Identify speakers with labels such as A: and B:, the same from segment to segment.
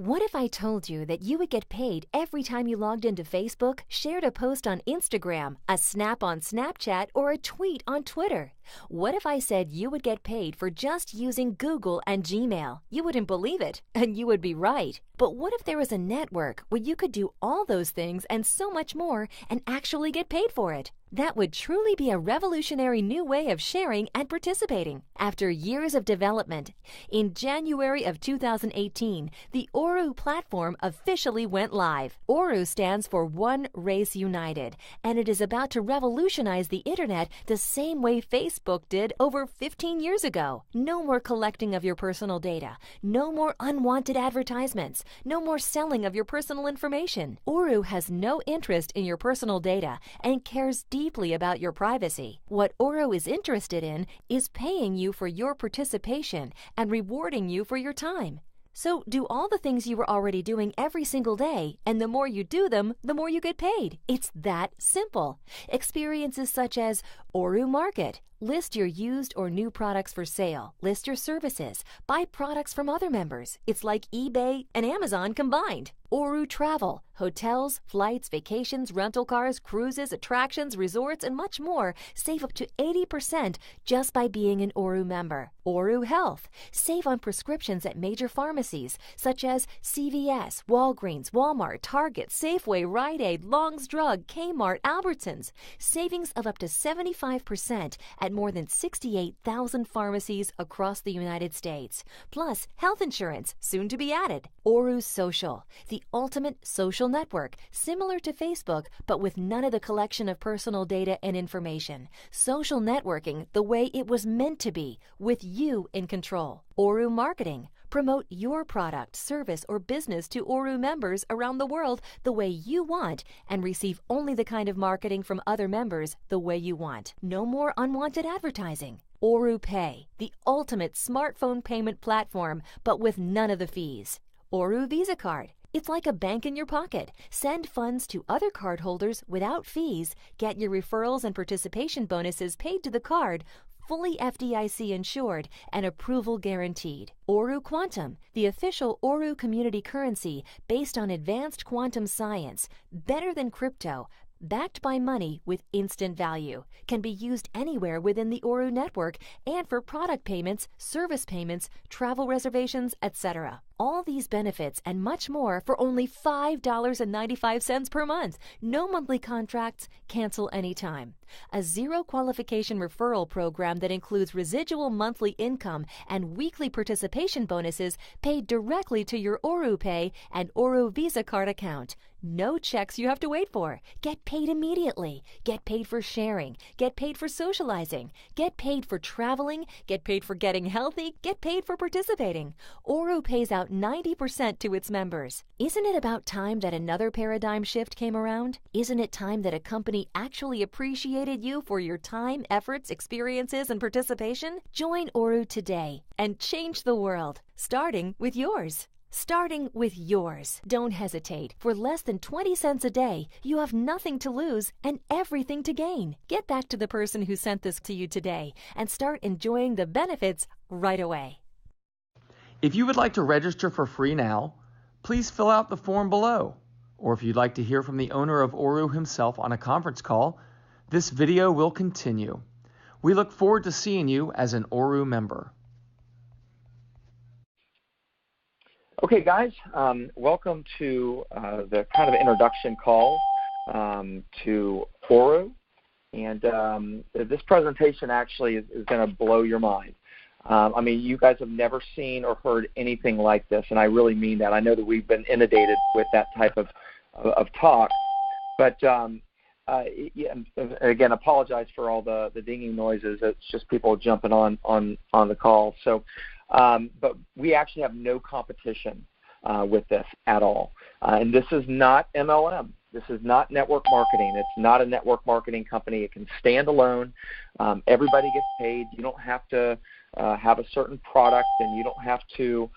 A: What if I told you that you would get paid every time you logged into Facebook, shared a post on Instagram, a snap on Snapchat, or a tweet on Twitter? What if I said you would get paid for just using Google and Gmail? You wouldn't believe it, and you would be right. But what if there was a network where you could do all those things and so much more and actually get paid for it? That would truly be a revolutionary new way of sharing and participating. After years of development, in January of 2018, the ORU platform officially went live. ORU stands for One Race United, and it is about to revolutionize the internet the same way Facebook did over 15 years ago. No more collecting of your personal data, no more unwanted advertisements, no more selling of your personal information. ORU has no interest in your personal data and cares deeply about your privacy. What ORU is interested in is paying you for your participation and rewarding you for your time. So do all the things you were already doing every single day, and the more you do them, the more you get paid. It's that simple. Experiences such as ORU Market. List your used or new products for sale. List your services. Buy products from other members. It's like eBay and Amazon combined. ORU Travel. Hotels, flights, vacations, rental cars, cruises, attractions, resorts, and much more. Save up to 80% just by being an ORU member. ORU Health. Save on prescriptions at major pharmacies such as CVS, Walgreens, Walmart, Target, Safeway, Rite Aid, Long's Drug, Kmart, Albertsons. Savings of up to 75% at more than 68,000 pharmacies across the United States. Plus, health insurance, soon to be added. ORU Social, the ultimate social network, similar to Facebook, but with none of the collection of personal data and information. Social networking the way it was meant to be, with you in control. ORU Marketing. Promote your product, service, or business to ORU members around the world the way you want and receive only the kind of marketing from other members the way you want. No more unwanted advertising. ORU Pay, the ultimate smartphone payment platform, but with none of the fees. ORU Visa Card. It's like a bank in your pocket. Send funds to other cardholders without fees. Get your referrals and participation bonuses paid to the card, fully FDIC insured and approval guaranteed. ORU Quantum, the official ORU community currency based on advanced quantum science, better than crypto, backed by money with instant value, can be used anywhere within the ORU network and for product payments, service payments, travel reservations, etc. All these benefits and much more for only $5.95 per month. No monthly contracts, cancel anytime. A zero qualification referral program that includes residual monthly income and weekly participation bonuses paid directly to your ORU Pay and ORU Visa Card account. No checks you have to wait for. Get paid immediately. Get paid for sharing. Get paid for socializing. Get paid for traveling. Get paid for getting healthy. Get paid for participating. ORU pays out 90% to its members. Isn't it about time that another paradigm shift came around? Isn't it time that a company actually appreciated you for your time, efforts, experiences, and participation? Join ORU today and change the world, starting with yours. Starting with yours. Don't hesitate. For less than 20 cents a day, you have nothing to lose and everything to gain. Get back to the person who sent this to you today and start enjoying the benefits right away.
B: If you would like to register for free now, please fill out the form below. Or if you'd like to hear from the owner of ORU himself on a conference call, this video will continue. We look forward to seeing you as an ORU member.
C: Okay, guys, welcome to the kind of introduction call to ORU. And this presentation actually is going to blow your mind. I mean, you guys have never seen or heard anything like this, and I really mean that. I know that we've been inundated with that type of talk. But, again, apologize for all the dinging noises. It's just people jumping on the call. So. But we actually have no competition with this at all. And this is not MLM. This is not network marketing. It's not a network marketing company. It can stand alone. Everybody gets paid. You don't have to have a certain product, and you don't have to,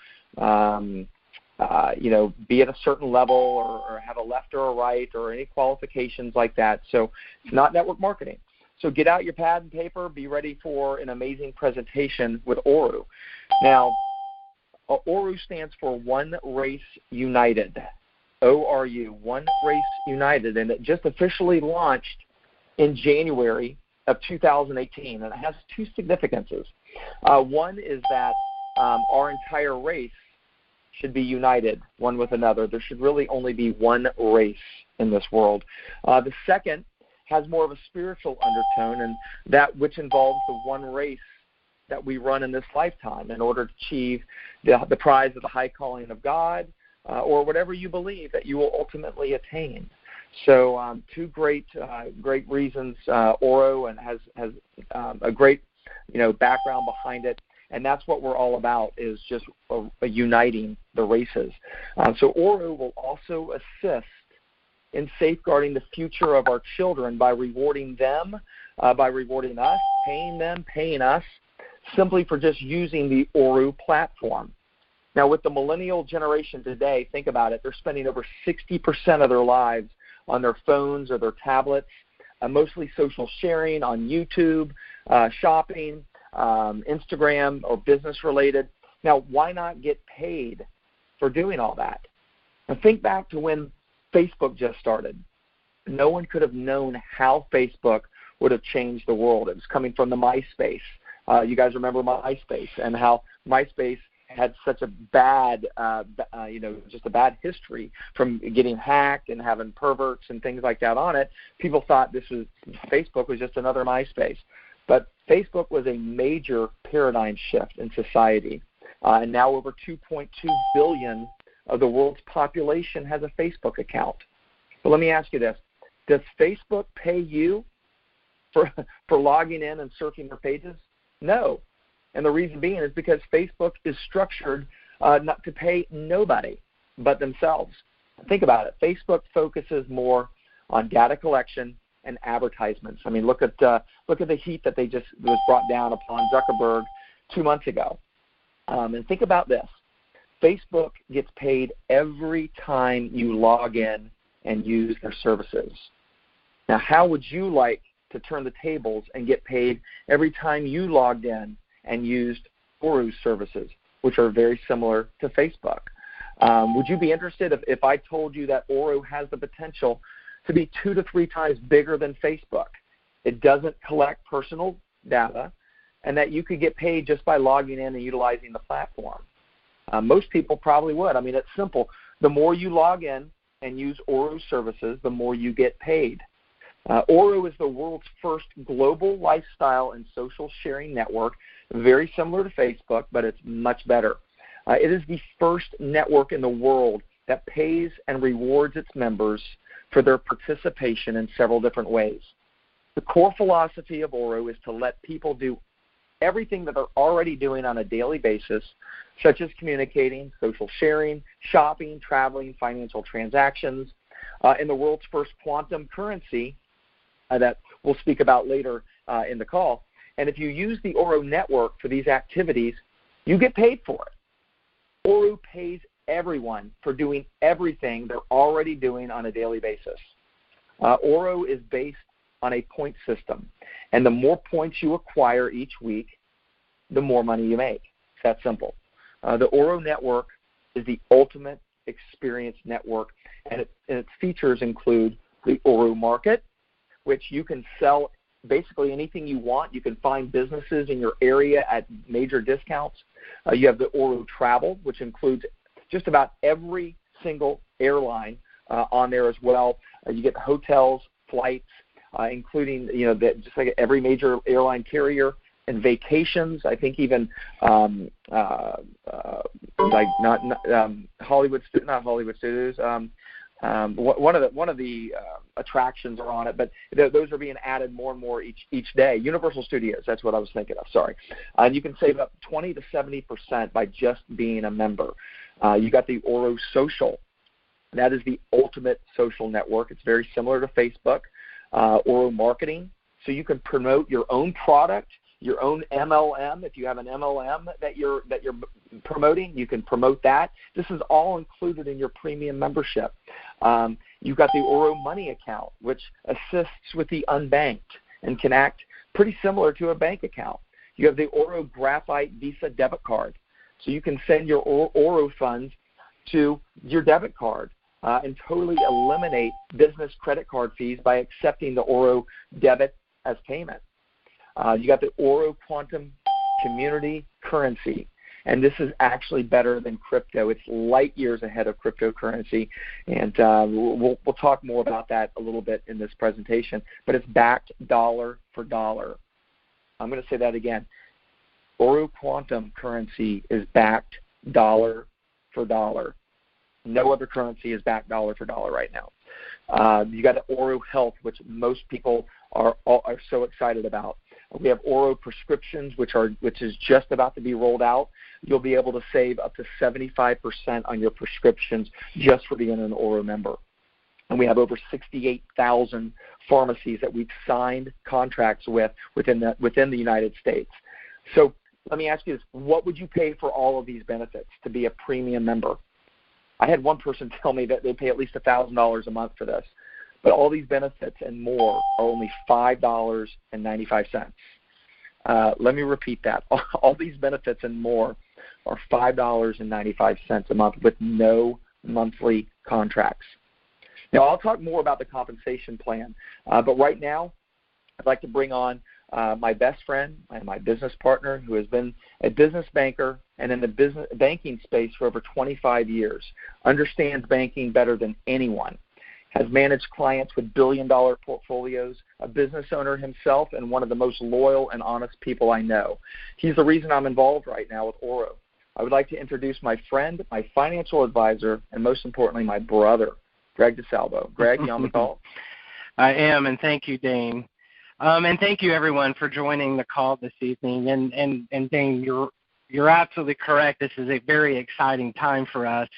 C: be at a certain level or have a left or a right or any qualifications like that. So it's not network marketing. So get out your pad and paper. Be ready for an amazing presentation with ORU. Now, ORU stands for One Race United. ORU, One Race United, and it just officially launched in January of 2018, and it has two significances. One is that our entire race should be united one with another. There should really only be one race in this world. The second has more of a spiritual undertone, and that which involves the one race that we run in this lifetime in order to achieve the prize of the high calling of God, or whatever you believe that you will ultimately attain. So two great reasons. ORU and has a great background behind it, and that's what we're all about, is just uniting the races. So ORU will also assist in safeguarding the future of our children by rewarding them, by rewarding us, paying them, paying us, simply for just using the ORU platform. Now, with the millennial generation today, think about it. They're spending over 60% of their lives on their phones or their tablets, mostly social sharing on YouTube, shopping, Instagram, or business-related. Now, why not get paid for doing all that? Now, think back to when Facebook just started. No one could have known how Facebook would have changed the world. It was coming from the MySpace. You guys remember MySpace and how MySpace had such a bad, just a bad history from getting hacked and having perverts and things like that on it. People thought Facebook was just another MySpace. But Facebook was a major paradigm shift in society. And now over 2.2 billion of the world's population has a Facebook account. But let me ask you this. Does Facebook pay you for logging in and surfing their pages? No. And the reason being is because Facebook is structured not to pay nobody but themselves. Think about it. Facebook focuses more on data collection and advertisements. I mean, look at the heat that was brought down upon Zuckerberg 2 months ago. And think about this. Facebook gets paid every time you log in and use their services. Now, how would you like to turn the tables and get paid every time you logged in and used ORU's services, which are very similar to Facebook? Would you be interested if I told you that ORU has the potential to be 2 to 3 times bigger than Facebook? It doesn't collect personal data, and that you could get paid just by logging in and utilizing the platform. Most people probably would. I mean, it's simple. The more you log in and use ORU services, the more you get paid. ORU is the world's first global lifestyle and social sharing network, very similar to Facebook, but it's much better. It is the first network in the world that pays and rewards its members for their participation in several different ways. The core philosophy of ORU is to let people do everything that they're already doing on a daily basis, such as communicating, social sharing, shopping, traveling, financial transactions, in the world's first quantum currency that we'll speak about later in the call. And if you use the ORU network for these activities, you get paid for it. ORU pays everyone for doing everything they're already doing on a daily basis. ORU is based on a point system, and the more points you acquire each week, the more money you make. It's that simple. The ORU network is the ultimate experience network, and its features include the ORU market, which you can sell basically anything you want. You can find businesses in your area at major discounts. You have the ORU travel, which includes just about every single airline on there as well. You get hotels, flights, including just like every major airline carrier, and vacations. I think even Hollywood Studios. One of the attractions are on it, but those are being added more and more each day. Universal Studios, that's what I was thinking of. Sorry, and you can save up 20 to 70% by just being a member. You got the ORU Social. That is the ultimate social network. It's very similar to Facebook. ORU Marketing, so you can promote your own product, your own MLM. If you have an MLM that you're promoting, you can promote that. This is all included in your premium membership. You've got the ORU Money account, which assists with the unbanked and can act pretty similar to a bank account. You have the ORU Graphite Visa debit card. So you can send your ORU funds to your debit card and totally eliminate business credit card fees by accepting the ORU debit as payment. You got the ORU Quantum Community Currency, and this is actually better than crypto. It's light years ahead of cryptocurrency, and we'll talk more about that a little bit in this presentation, but it's backed dollar for dollar. I'm going to say that again. ORU Quantum Currency is backed dollar for dollar. No other currency is backed dollar for dollar right now. You got the ORU Health, which most people are so excited about. We have ORU Prescriptions, which is just about to be rolled out. You'll be able to save up to 75% on your prescriptions just for being an ORU member. And we have over 68,000 pharmacies that we've signed contracts with within the United States. So let me ask you this. What would you pay for all of these benefits to be a premium member? I had one person tell me that they pay at least $1,000 a month for this. But all these benefits and more are only $5.95. Let me repeat that. All these benefits and more are $5.95 a month with no monthly contracts. Now, I'll talk more about the compensation plan, but right now I'd like to bring on my best friend and my business partner who has been a business banker and in the business banking space for over 25 years, understands banking better than anyone, has managed clients with billion-dollar portfolios, a business owner himself, and one of the most loyal and honest people I know. He's the reason I'm involved right now with ORU. I would like to introduce my friend, my financial advisor, and most importantly, my brother, Greg DeSalvo. Greg, you on the call?
D: I am, and thank you, Dane. And thank you, everyone, for joining the call this evening. And Dane, you're absolutely correct. This is a very exciting time for us.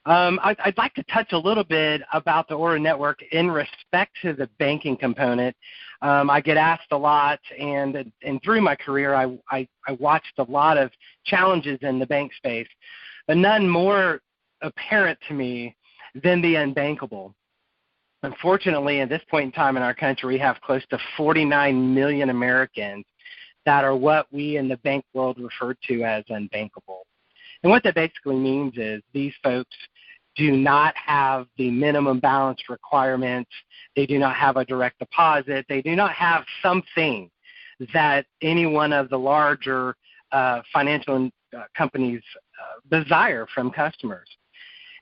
D: I'd like to touch a little bit about the ORU network in respect to the banking component. I get asked a lot, and through my career, I watched a lot of challenges in the bank space, but none more apparent to me than the unbankable. Unfortunately, at this point in time in our country, we have close to 49 million Americans that are what we in the bank world refer to as unbankable. And what that basically means is these folks do not have the minimum balance requirements. They do not have a direct deposit. They do not have something that any one of the larger financial companies desire from customers.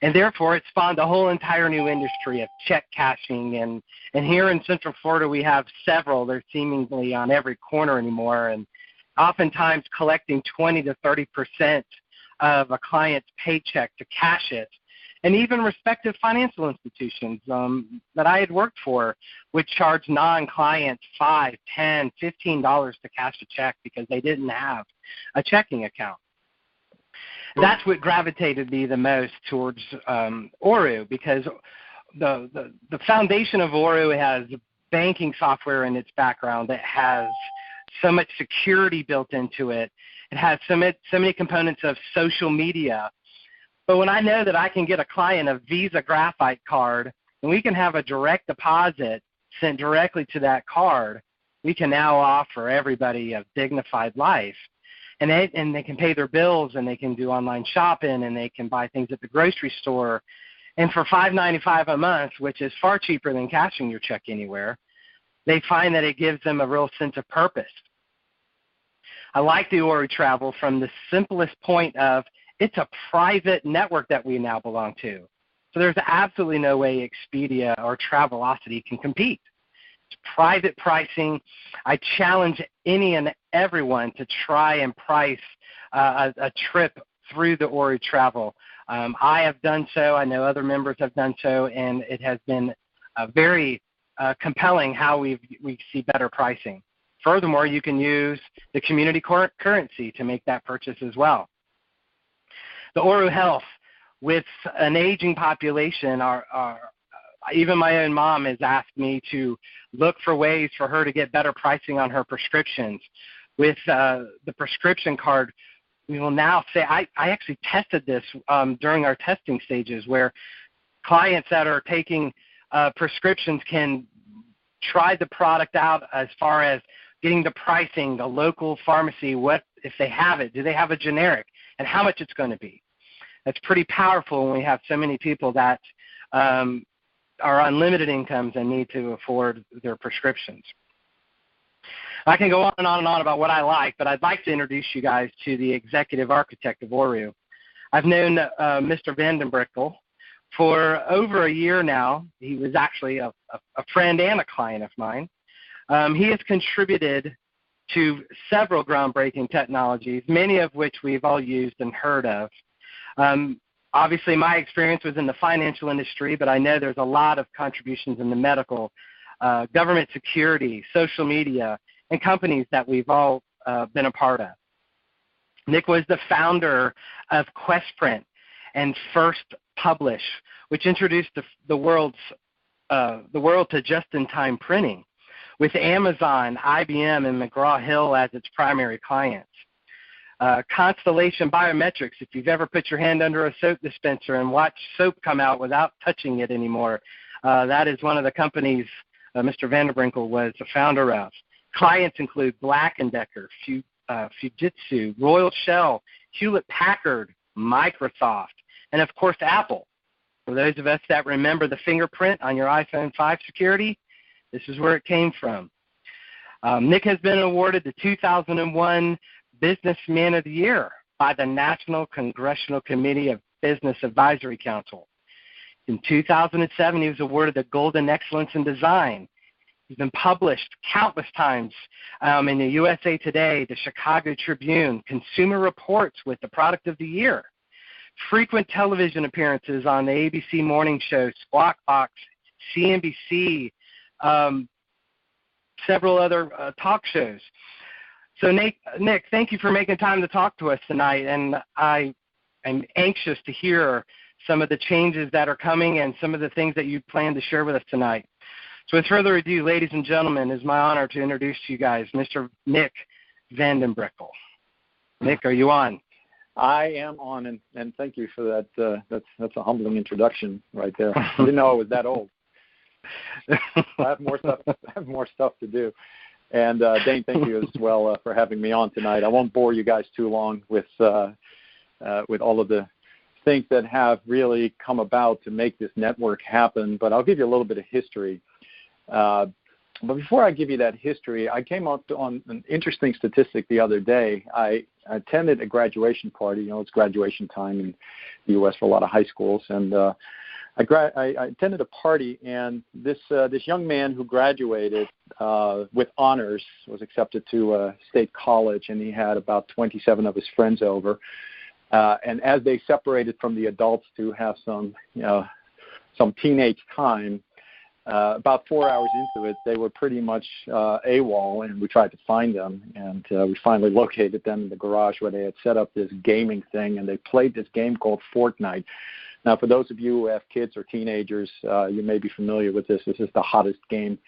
D: And therefore, it spawned a whole entire new industry of check cashing. And here in Central Florida, we have several. They're seemingly on every corner anymore, and oftentimes collecting 20 to 30% of a client's paycheck to cash it. And even respective financial institutions that I had worked for would charge non-clients $5, $10, $15 to cash a check because they didn't have a checking account. That's what gravitated me the most towards ORU, because the foundation of ORU has banking software in its background that has so much security built into it. It has so many components of social media. But when I know that I can get a client a Visa Graphite card and we can have a direct deposit sent directly to that card, we can now offer everybody a dignified life. And they can pay their bills, and they can do online shopping, and they can buy things at the grocery store. And for $5.95 a month, which is far cheaper than cashing your check anywhere, they find that it gives them a real sense of purpose. I like the ORU Travel from the simplest point of it's a private network that we now belong to. So there's absolutely no way Expedia or Travelocity can compete. It's private pricing. I challenge any and everyone to try and price a trip through the ORU Travel. I have done so. I know other members have done so, and it has been very compelling how we see better pricing. Furthermore, you can use the community currency to make that purchase as well. The ORU Health, with an aging population, even my own mom has asked me to look for ways for her to get better pricing on her prescriptions. With the prescription card, we will now say, I actually tested this during our testing stages, where clients that are taking prescriptions can try the product out as far as getting the pricing, the local pharmacy, what if they have it, do they have a generic? and how much it's going to be. That's pretty powerful when we have so many people that are unlimited incomes and need to afford their prescriptions. I can go on and on and on about what I like, but I'd like to introduce you guys to the executive architect of ORU. I've known Mr. Vandenbrickel for over a year now. He was actually a friend and a client of mine. He has contributed to several groundbreaking technologies, many of which we've all used and heard of. Obviously, my experience was in the financial industry, but I know there's a lot of contributions in the medical, government security, social media, and companies that we've all been a part of. Nick was the founder of QuestPrint and First Publish, which introduced the world to just-in-time printing, with Amazon, IBM, and McGraw-Hill as its primary clients. Constellation Biometrics, if you've ever put your hand under a soap dispenser and watched soap come out without touching it anymore, that is one of the companies Mr. Vandenbrickel was the founder of. Clients include Black & Decker, Fujitsu, Royal Shell, Hewlett-Packard, Microsoft, and of course Apple. For those of us that remember the fingerprint on your iPhone 5 security, this is where it came from. Nick has been awarded the 2001 Businessman of the Year by the National Congressional Committee of Business Advisory Council. In 2007, he was awarded the Golden Excellence in Design. He's been published countless times in the USA Today, the Chicago Tribune, Consumer Reports with the Product of the Year, frequent television appearances on the ABC Morning Show, Squawk Box, CNBC, several other talk shows. So Nick, thank you for making time to talk to us tonight, and I am anxious to hear some of the changes that are coming and some of the things that you plan to share with us tonight. So with further ado, ladies and gentlemen, it's my honor to introduce to you guys Mr. Nick Vandenbrickel. Nick, are you on?
E: I am on, and thank you for that. That's a humbling introduction right there. I didn't know I was that old. I have more stuff to do. And Dane, thank you as well for having me on tonight. I won't bore you guys too long with all of the things that have really come about to make this network happen, but I'll give you a little bit of history. But before I give you that history, I came up on an interesting statistic the other day. I attended a graduation party. You know, it's graduation time in the U.S. for a lot of high schools, and I attended a party, and this young man who graduated with honors was accepted to a state college, and he had about 27 of his friends over. And as they separated from the adults to have some teenage time, about 4 hours into it, they were pretty much AWOL, and we tried to find them, and we finally located them in the garage where they had set up this gaming thing, and they played this game called Fortnite. Now, for those of you who have kids or teenagers, you may be familiar with this. This is the hottest game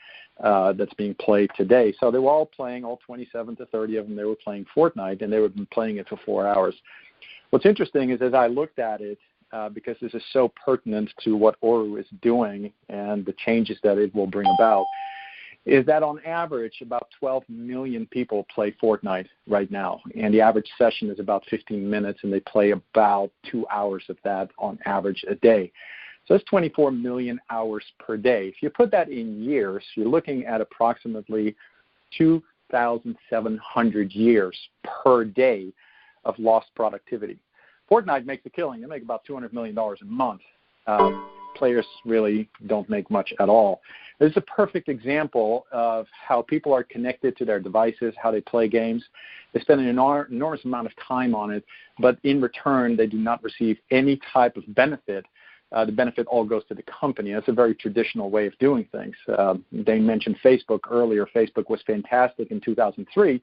E: that's being played today. So they were all playing, all 27 to 30 of them, they were playing Fortnite, and they were playing it for 4 hours. What's interesting is as I looked at it, because this is so pertinent to what ORU is doing and the changes that it will bring about, is that on average about 12 million people play Fortnite right now, and the average session is about 15 minutes, and they play about 2 hours of that on average a day. So that's 24 million hours per day. If you put that in years, you're looking at approximately 2,700 years per day of lost productivity. Fortnite makes a killing. They make about $200 million a month. Players really don't make much at all. This is a perfect example of how people are connected to their devices, how they play games. They spend an enormous amount of time on it, but in return, they do not receive any type of benefit. The benefit all goes to the company. That's a very traditional way of doing things. Dane mentioned Facebook earlier. Facebook was fantastic in 2003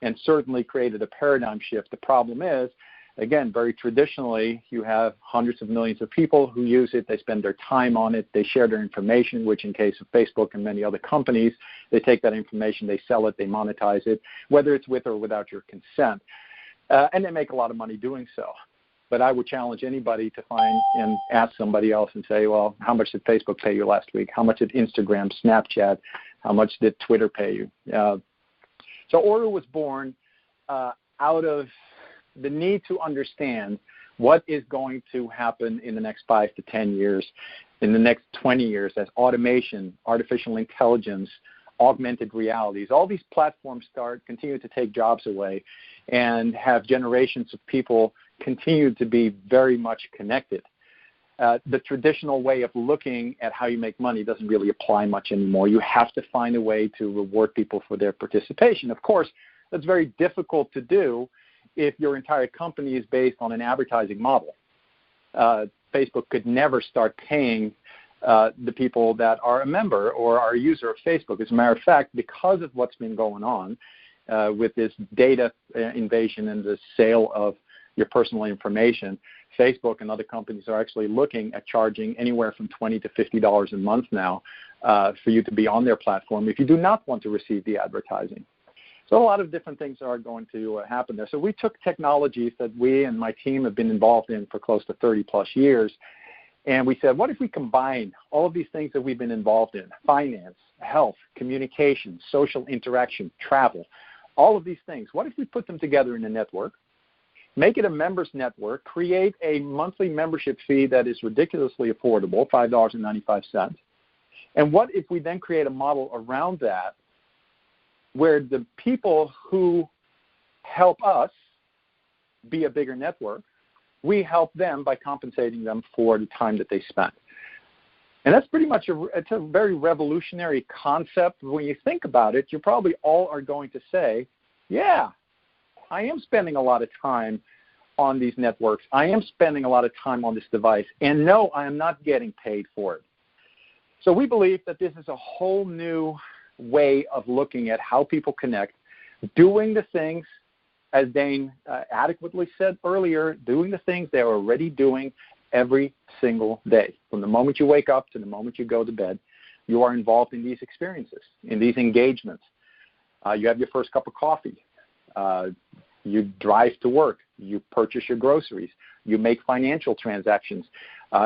E: and certainly created a paradigm shift. The problem is, again, very traditionally, you have hundreds of millions of people who use it. They spend their time on it. They share their information, which in case of Facebook and many other companies, they take that information, they sell it, they monetize it, whether it's with or without your consent. And they make a lot of money doing so. But I would challenge anybody to find and ask somebody else and say, well, how much did Facebook pay you last week? How much did Instagram, Snapchat, how much did Twitter pay you? So ORU was born out of the need to understand what is going to happen in the next 5 to 10 years, in the next 20 years as automation, artificial intelligence, augmented realities, all these platforms continue to take jobs away and have generations of people continue to be very much connected. The traditional way of looking at how you make money doesn't really apply much anymore. You have to find a way to reward people for their participation. Of course, that's very difficult to do if your entire company is based on an advertising model. Facebook could never start paying the people that are a member or are a user of Facebook. As a matter of fact, because of what's been going on with this data invasion and the sale of your personal information, Facebook and other companies are actually looking at charging anywhere from $20 to $50 a month now for you to be on their platform if you do not want to receive the advertising. So a lot of different things are going to happen there. So we took technologies that we and my team have been involved in for close to 30-plus years, and we said, what if we combine all of these things that we've been involved in, finance, health, communication, social interaction, travel, all of these things, what if we put them together in a network, make it a members network, create a monthly membership fee that is ridiculously affordable, $5.95, and what if we then create a model around that where the people who help us be a bigger network, we help them by compensating them for the time that they spend. And that's pretty much it's a very revolutionary concept. When you think about it, you probably all are going to say, yeah, I am spending a lot of time on these networks. I am spending a lot of time on this device. And no, I am not getting paid for it. So we believe that this is a whole new way of looking at how people connect, doing the things, as Dane adequately said earlier, doing the things they're already doing every single day. From the moment you wake up to the moment you go to bed, you are involved in these experiences, in these engagements. You have your first cup of coffee. You drive to work. You purchase your groceries. You make financial transactions.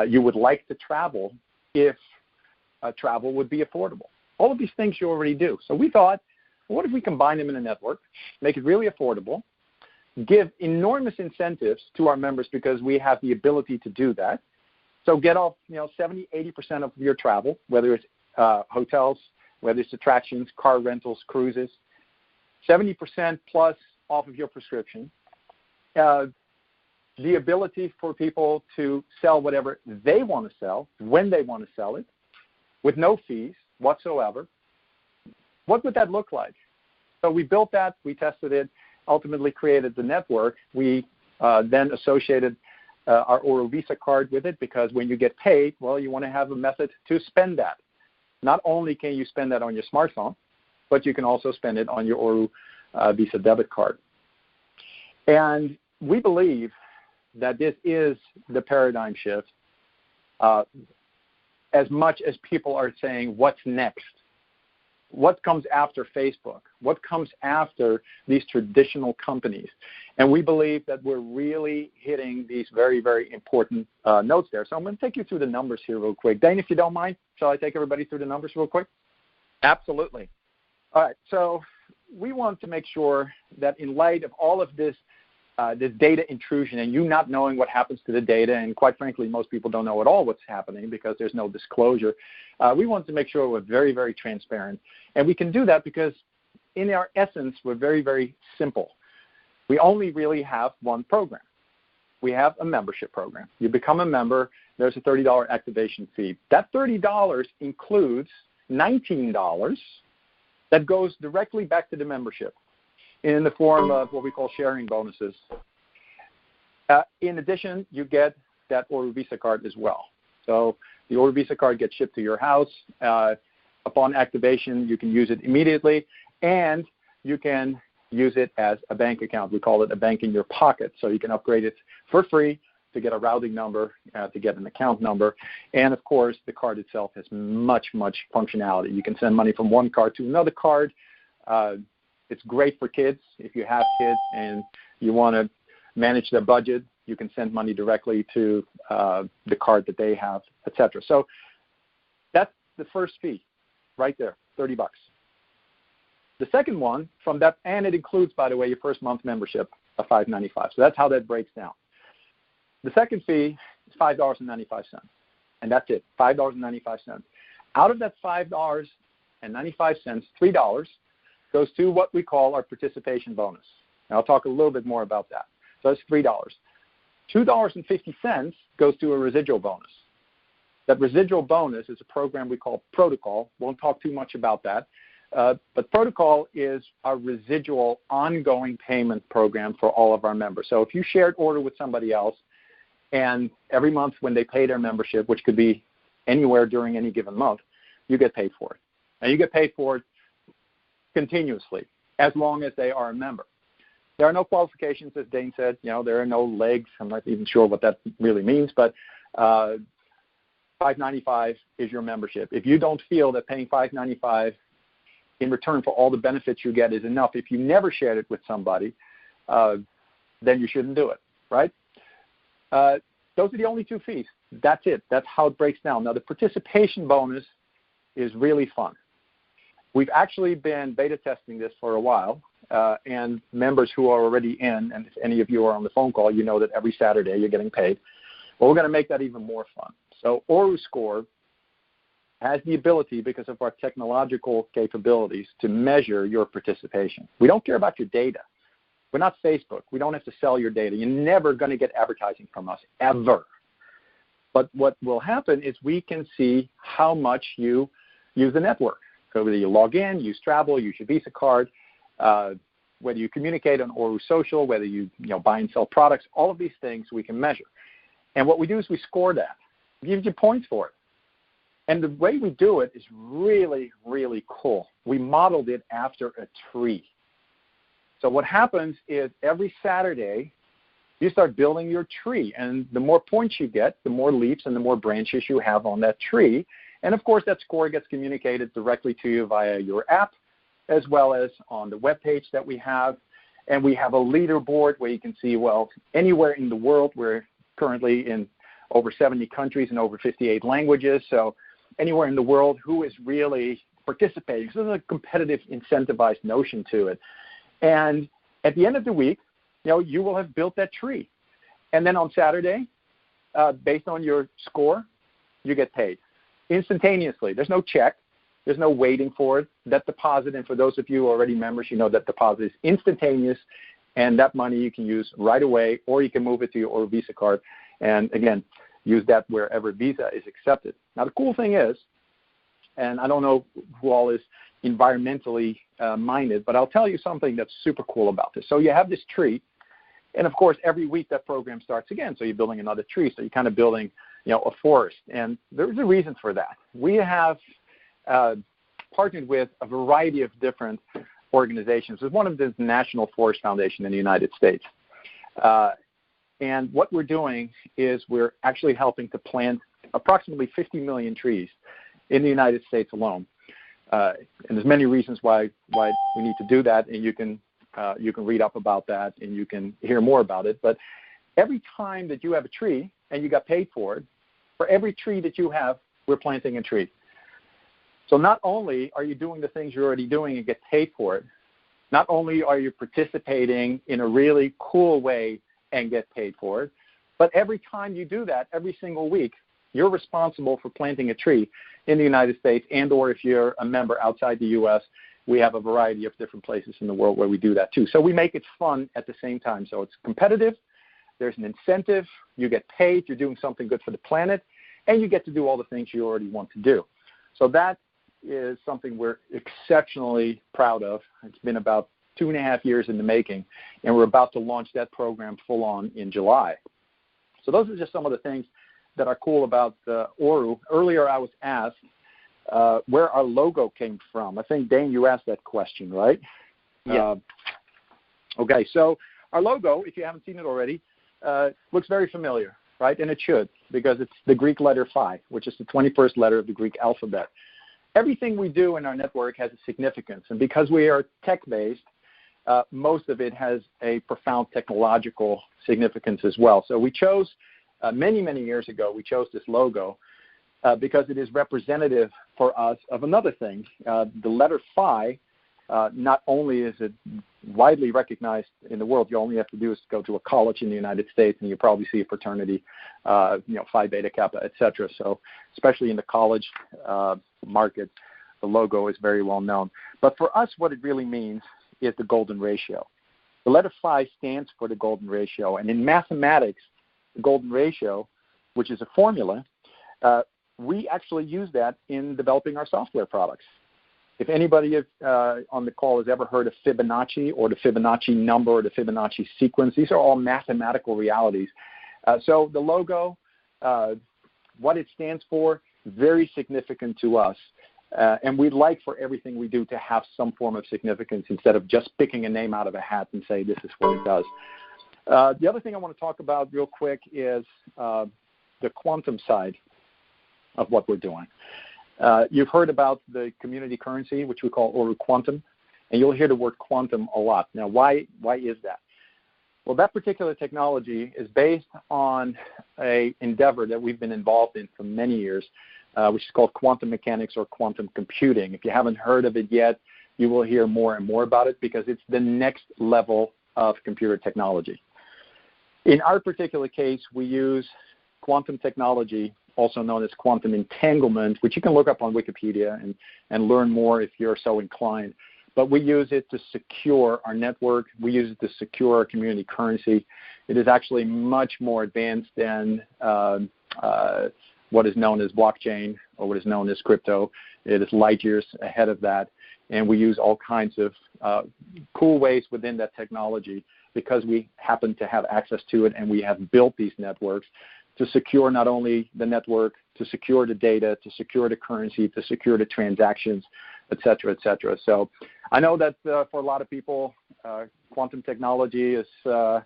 E: You would like to travel if travel would be affordable. All of these things you already do. So we thought, well, what if we combine them in a network, make it really affordable, give enormous incentives to our members because we have the ability to do that. So get off, 70, 80% of your travel, whether it's hotels, whether it's attractions, car rentals, cruises, 70% plus off of your prescription. The ability for people to sell whatever they want to sell, when they want to sell it, with no fees whatsoever. What would that look like? So we built that, we tested it, ultimately created the network. We then associated our ORU Visa card with it because when you get paid, well, you want to have a method to spend that. Not only can you spend that on your smartphone, but you can also spend it on your ORU Visa debit card. And we believe that this is the paradigm shift as much as people are saying, what's next? What comes after Facebook? What comes after these traditional companies? And we believe that we're really hitting these very, very important notes there. So I'm going to take you through the numbers here real quick. Dane, if you don't mind, shall I take everybody through the numbers real quick?
C: Absolutely.
E: All right. So we want to make sure that in light of all of this data intrusion and you not knowing what happens to the data, and quite frankly, most people don't know at all what's happening because there's no disclosure, we want to make sure we're very, very transparent. And we can do that because in our essence, we're very, very simple. We only really have one program. We have a membership program. You become a member, there's a $30 activation fee. That $30 includes $19 that goes directly back to the membership in the form of what we call sharing bonuses. In addition, you get that ORU Visa card as well. So the ORU Visa card gets shipped to your house. Upon activation, you can use it immediately, and you can use it as a bank account. We call it a bank in your pocket. So you can upgrade it for free to get a routing number, to get an account number. And, of course, the card itself has much, much functionality. You can send money from one card to another card. It's great for kids. If you have kids and you want to manage their budget, you can send money directly to the card that they have, et cetera. So that's the first fee right there, $30. The second one from that, and it includes, by the way, your first month membership. $5.95. So that's how that breaks down. The second fee is $5.95, and that's it, $5.95. Out of that $5.95, $3 goes to what we call our participation bonus. And I'll talk a little bit more about that. So that's $3. $2.50 goes to a residual bonus. That residual bonus is a program we call Protocol. Won't talk too much about that. But Protocol is our residual ongoing payment program for all of our members. So if you shared order with somebody else, and every month when they pay their membership, which could be anywhere during any given month, you get paid for it. And you get paid for it continuously as long as they are a member. There are no qualifications, as Dane said. There are no legs. I'm not even sure what that really means, but $5.95 is your membership. If you don't feel that paying $5.95 in return for all the benefits you get is enough, if you never shared it with somebody, then you shouldn't do it, right? Those are the only two fees. That's it. That's how it breaks down. Now, the participation bonus is really fun. We've actually been beta testing this for a while, and members who are already in, and if any of you are on the phone call, you know that every Saturday you're getting paid. Well, we're going to make that even more fun. So ORU Score has the ability, because of our technological capabilities, to measure your participation. We don't care about your data. We're not Facebook. We don't have to sell your data. You're never going to get advertising from us, ever. But what will happen is we can see how much you use the network. So whether you log in, use travel, use your Visa card, whether you communicate on ORU Social, whether you buy and sell products, all of these things we can measure. And what we do is we score that. We give you points for it. And the way we do it is really, really cool. We modeled it after a tree. So what happens is every Saturday, you start building your tree. And the more points you get, the more leaves and the more branches you have on that tree. And, of course, that score gets communicated directly to you via your app, as well as on the web page that we have. And we have a leaderboard where you can see, well, anywhere in the world. We're currently in over 70 countries and over 58 languages. So anywhere in the world, who is really participating. So there's a competitive, incentivized notion to it. And at the end of the week, you will have built that tree. And then on Saturday, based on your score, you get paid instantaneously. There's no check. There's no waiting for it. That deposit, and for those of you already members, that deposit is instantaneous, and that money you can use right away, or you can move it to your ORU Visa card, and again, use that wherever Visa is accepted. Now, the cool thing is, and I don't know who all is environmentally minded, but I'll tell you something that's super cool about this. So you have this tree, and of course, every week that program starts again. So you're building another tree. So you're kind of building, a forest. And there's a reason for that. We have partnered with a variety of different organizations. One of them is the National Forest Foundation in the United States. And what we're doing is we're actually helping to plant approximately 50 million trees in the United States alone. And there's many reasons why we need to do that, and you can read up about that and you can hear more about it. But every time that you have a tree and you got paid for it, for every tree that you have, we're planting a tree. So not only are you doing the things you're already doing and get paid for it, not only are you participating in a really cool way and get paid for it, but every time you do that, every single week, you're responsible for planting a tree in the United States, and or if you're a member outside the U.S., we have a variety of different places in the world where we do that too. So we make it fun at the same time. So it's competitive, there's an incentive, you get paid, you're doing something good for the planet, and you get to do all the things you already want to do. So that is something we're exceptionally proud of. It's been about 2.5 years in the making, and we're about to launch that program full on in July. So those are just some of the things that are cool about ORU. Earlier I was asked where our logo came from. I think, Dane, you asked that question, right?
C: Yeah.
E: Okay, so our logo, if you haven't seen it already, looks very familiar, right? And it should, because it's the Greek letter phi, which is the 21st letter of the Greek alphabet. Everything we do in our network has a significance, and because we are tech-based, most of it has a profound technological significance as well. So we chose, many, many years ago, we chose this logo because it is representative for us of another thing. The letter phi not only is it widely recognized in the world, you only have to do is go to a college in the United States, and you probably see a fraternity, Phi Beta Kappa, et cetera. So especially in the college market, the logo is very well known. But for us, what it really means is the golden ratio. The letter phi stands for the golden ratio. And in mathematics, the golden ratio, which is a formula, we actually use that in developing our software products. If anybody on the call has ever heard of Fibonacci or the Fibonacci number or the Fibonacci sequence, these are all mathematical realities. So the logo, what it stands for, very significant to us. And we'd like for everything we do to have some form of significance instead of just picking a name out of a hat and say this is what it does. The other thing I want to talk about real quick is the quantum side of what we're doing. You've heard about the community currency, which we call ORU Quantum, and you'll hear the word quantum a lot. Now, why is that? Well, that particular technology is based on an endeavor that we've been involved in for many years, which is called quantum mechanics or quantum computing. If you haven't heard of it yet, you will hear more and more about it because it's the next level of computer technology. In our particular case, we use quantum technology, also known as quantum entanglement, which you can look up on Wikipedia and learn more if you're so inclined. But we use it to secure our network. We use it to secure our community currency. It is actually much more advanced than what is known as blockchain or what is known as crypto. It is light years ahead of that. And we use all kinds of cool ways within that technology because we happen to have access to it and we have built these networks to secure not only the network, to secure the data, to secure the currency, to secure the transactions, et cetera, et cetera. So I know that for a lot of people, quantum technology is the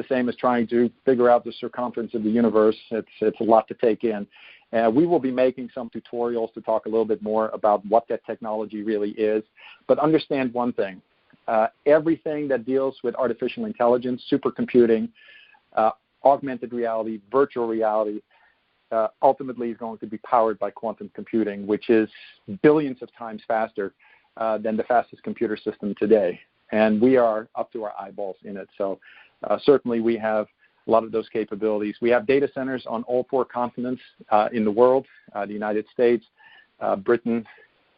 E: same as trying to figure out the circumference of the universe. It's a lot to take in. We will be making some tutorials to talk a little bit more about what that technology really is. But understand one thing. Everything that deals with artificial intelligence, supercomputing, augmented reality, virtual reality, ultimately is going to be powered by quantum computing, which is billions of times faster than the fastest computer system today. And we are up to our eyeballs in it. So certainly we have a lot of those capabilities. We have data centers on all 4 continents in the world, the United States, Britain,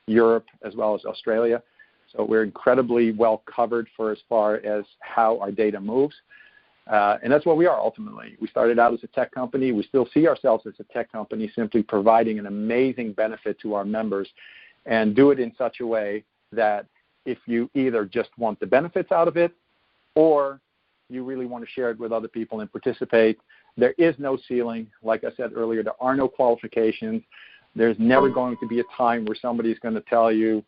E: Europe, as well as Australia. So we're incredibly well covered for as far as how our data moves. And that's what we are ultimately. We started out as a tech company. We still see ourselves as a tech company, simply providing an amazing benefit to our members and do it in such a way that if you either just want the benefits out of it or you really want to share it with other people and participate, there is no ceiling. Like I said earlier, there are no qualifications. There's never going to be a time where somebody's going to tell you,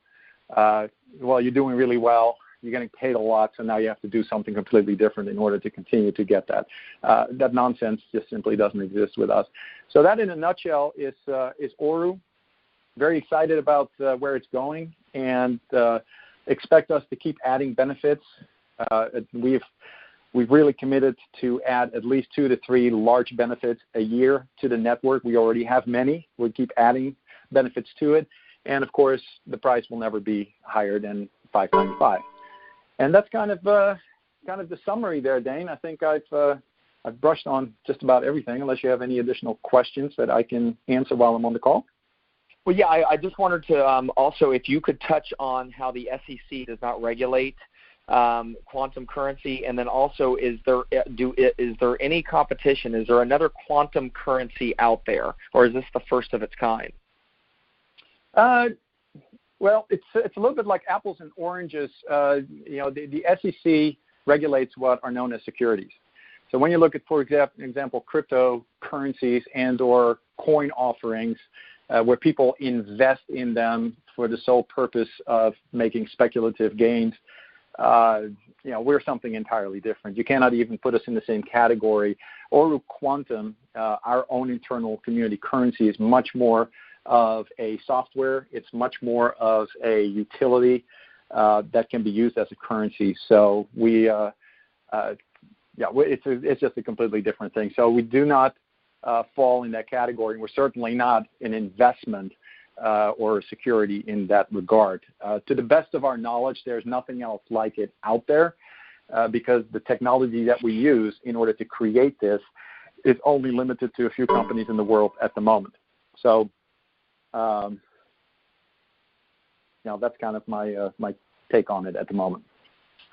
E: well, you're doing really well. You're getting paid a lot, so now you have to do something completely different in order to continue to get that. That nonsense just simply doesn't exist with us. So that, in a nutshell, is ORU. Very excited about where it's going, and expect us to keep adding benefits. We've really committed to add at least 2 to 3 large benefits a year to the network. We already have many. We'll keep adding benefits to it, and of course, the price will never be higher than $5.95. And that's kind of the summary there, Dane. I think I've brushed on just about everything, unless you have any additional questions that I can answer while I'm on the call.
C: Well, yeah, I just wanted to also, if you could touch on how the SEC does not regulate quantum currency, and then also, is there any competition? Is there another quantum currency out there, or is this the first of its kind?
E: Well, it's a little bit like apples and oranges. The SEC regulates what are known as securities. So when you look at, for example, cryptocurrencies and or coin offerings, where people invest in them for the sole purpose of making speculative gains, we're something entirely different. You cannot even put us in the same category. ORU Quantum, our own internal community currency, is much more of a software. It's much more of a utility that can be used as a currency. So it's just a completely different thing. So we do not fall in that category. We're certainly not an investment or security in that regard. To the best of our knowledge, there's nothing else like it out there because the technology that we use in order to create this is only limited to a few companies in the world at the moment. So, that's kind of my take on it at the moment.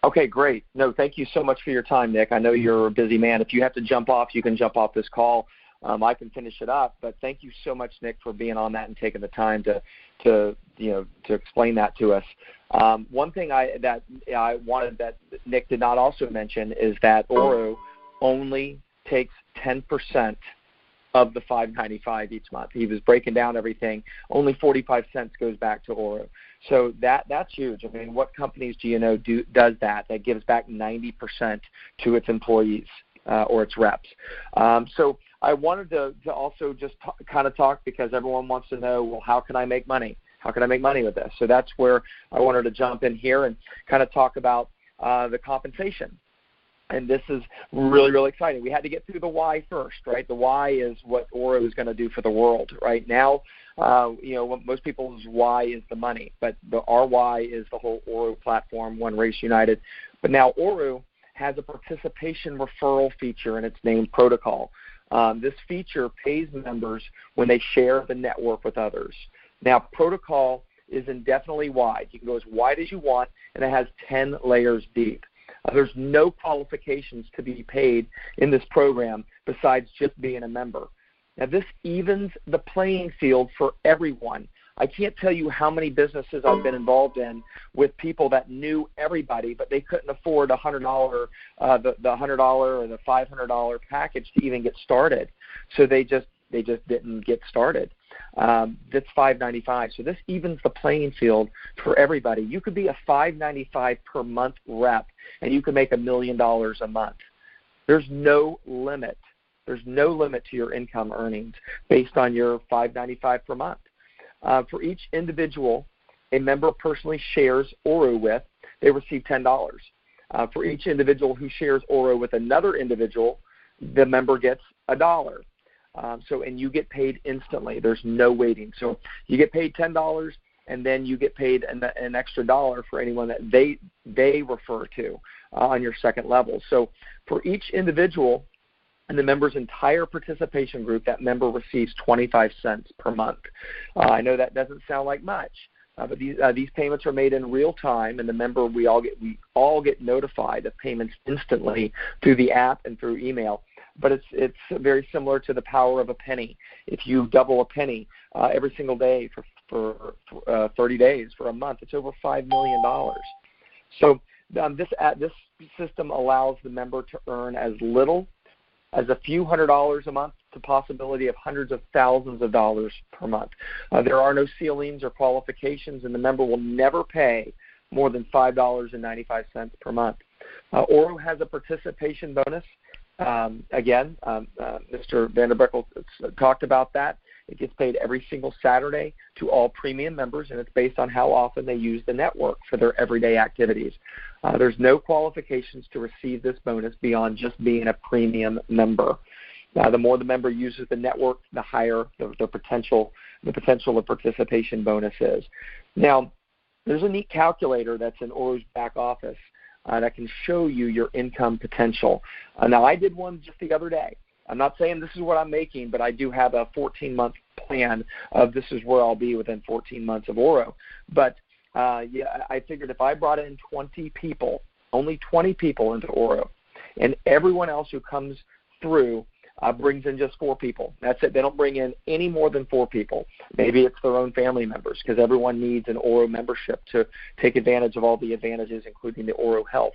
C: Okay, great. No, thank you so much for your time, Nick. I know you're a busy man. If you have to jump off, you can jump off this call. I can finish it up, but thank you so much, Nick, for being on that and taking the time to explain that to us. One thing that I wanted that Nick did not also mention is that ORU only takes 10% of the $5.95 each month. He was breaking down everything. Only 45 cents goes back to ORU. So that's huge. I mean, what companies do you know does that gives back 90% to its employees or its reps? So I wanted to also just kind of talk because everyone wants to know, well, how can I make money? How can I make money with this? So that's where I wanted to jump in here and kind of talk about the compensation. And this is really, really exciting. We had to get through the why first, right? The why is what ORU is going to do for the world. Right now, most people's why is the money, but our why is the whole ORU platform, One Race United. But now ORU has a participation referral feature, and it's named Protocol. This feature pays members when they share the network with others. Now, Protocol is indefinitely wide. You can go as wide as you want, and it has 10 layers deep. There's no qualifications to be paid in this program besides just being a member. Now, this evens the playing field for everyone. I can't tell you how many businesses I've been involved in with people that knew everybody, but they couldn't afford the $100 or the $500 package to even get started. So they just didn't get started. That's $5.95. So this evens the playing field for everybody. You could be a $5.95 per month rep, and you can make $1 million a month. There's no limit. There's no limit to your income earnings based on your $5.95 per month. For each individual a member personally shares ORU with, they receive $10. For each individual who shares ORU with another individual, the member gets $1. And you get paid instantly. There's no waiting. So you get paid $10, and then you get paid an extra $1 for anyone that they refer to on your second level. So for each individual in the member's entire participation group, that member receives 25 cents per month. I know that doesn't sound like much, but these payments are made in real time, and the member we all get notified of payments instantly through the app and through email. But it's very similar to the power of a penny. If you double a penny every single day for 30 days, for a month, it's over $5 million. So this system allows the member to earn as little as a few $100s a month to possibility of hundreds of thousands of dollars per month. There are no ceilings or qualifications, and the member will never pay more than $5.95 per month. ORU has a participation bonus. Mr. Vanderbeckel talked about that. It gets paid every single Saturday to all premium members, and it's based on how often they use the network for their everyday activities. There's no qualifications to receive this bonus beyond just being a premium member. The more the member uses the network, the higher the potential of participation bonus is. Now, there's a neat calculator that's in ORU's back office that can show you your income potential. Now, I did one just the other day. I'm not saying this is what I'm making, but I do have a 14-month plan of this is where I'll be within 14 months of ORU. But I figured if I brought in 20 people, only 20 people into ORU, and everyone else who comes through brings in just 4 people. That's it. They don't bring in any more than 4 people. Maybe it's their own family members because everyone needs an ORU membership to take advantage of all the advantages, including the ORU Health.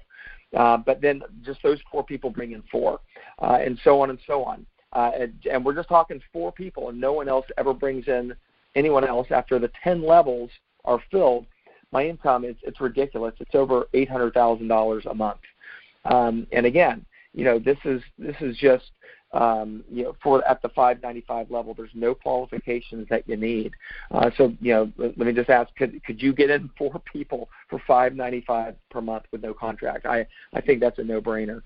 C: But then just those 4 people bring in 4, and so on and so on. And we're just talking 4 people, and no one else ever brings in anyone else after the 10 levels are filled. My income it's ridiculous. It's over $800,000 a month. And again, this is just for at the $5.95 level, there's no qualifications that you need. So let me just ask, could you get in 4 people for $5.95 per month with no contract? I think that's a no-brainer.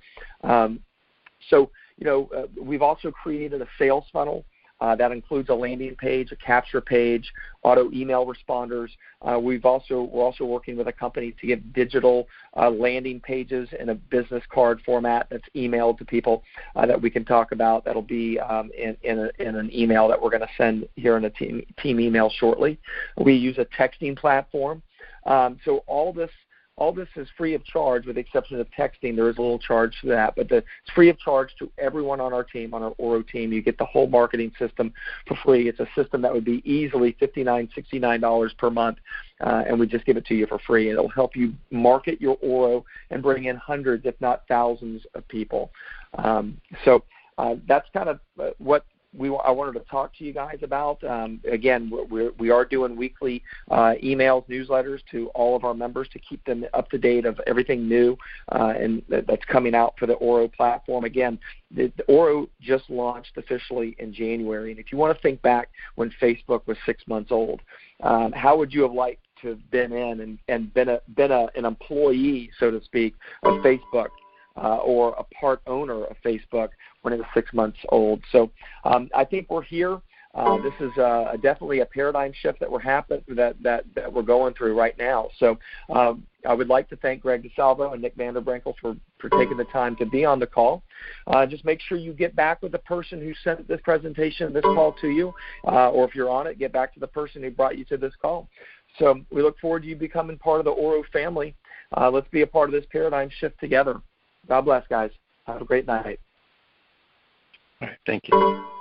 C: We've also created a sales funnel That includes a landing page, a capture page, auto email responders. We're also working with a company to get digital landing pages in a business card format that's emailed to people that we can talk about. That'll be in an email that we're going to send here in a team email shortly. We use a texting platform. So all this is free of charge with the exception of texting. There is a little charge for that, but it's free of charge to everyone on our team, on our ORU team. You get the whole marketing system for free. It's a system that would be easily $59, $69 per month, and we just give it to you for free. It'll help you market your ORU and bring in hundreds, if not thousands, of people. So that's kind of what I wanted to talk to you guys about. Again, we are doing weekly emails, newsletters to all of our members to keep them up to date of everything new and that's coming out for the ORU platform. Again, the ORU just launched officially in January, and if you want to think back when Facebook was 6 months old, how would you have liked to have been in and been an employee, so to speak, of Facebook? Or a part owner of Facebook when it was 6 months old. So I think we're here. This is definitely a paradigm shift that we're going through right now. So I would like to thank Greg DeSalvo and Nick Vanderbrinkel for taking the time to be on the call. Just make sure you get back with the person who sent this presentation, this call to you, or if you're on it, get back to the person who brought you to this call. So we look forward to you becoming part of the ORU family. Let's be a part of this paradigm shift together. God bless, guys. Have a great night.
D: All right. Thank you.